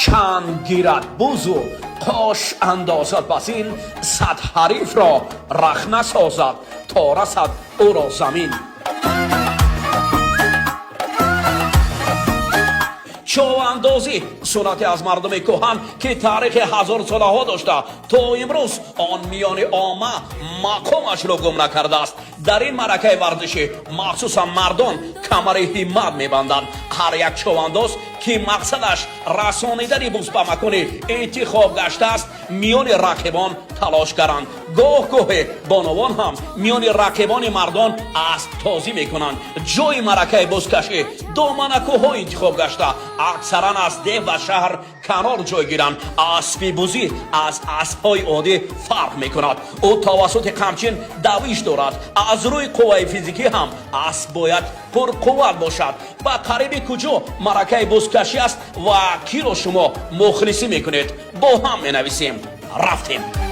چند گیرد بوزو قاش اندازد پس این صد حریف را رخنه سازد تا رسد او را زمین. چواندازی سنتی از مردم کهن که تاریخ هزار ساله ها داشته تا امروز آن میان عامه مقامش را گم نکرده است. در این معرکه ورزشی مخصوصا مردان کمر همت میبندند. هر یک چوانداز که مقصدش رسانیدن بوس به مکان انتخاب گشته است میان رقیبان تلاش کردند. گاه بانوان هم میان رقیبان مردان اسب تازی میکنند. جای معرکه بزکشی دامن کوه انتخاب گشته اکثرا از ده و شهر کنار جای گیرند. اسب بوزی از اسب‌های عادی فرق میکند. او توسط قمچین دویش دارد. از روی قوه فیزیکی هم اسب باید پرقوت باشد. با قریب کجا معرکه بزکشی است و کی را شما مخلصی میکنید؟ با هم مینویسیم. رفتیم.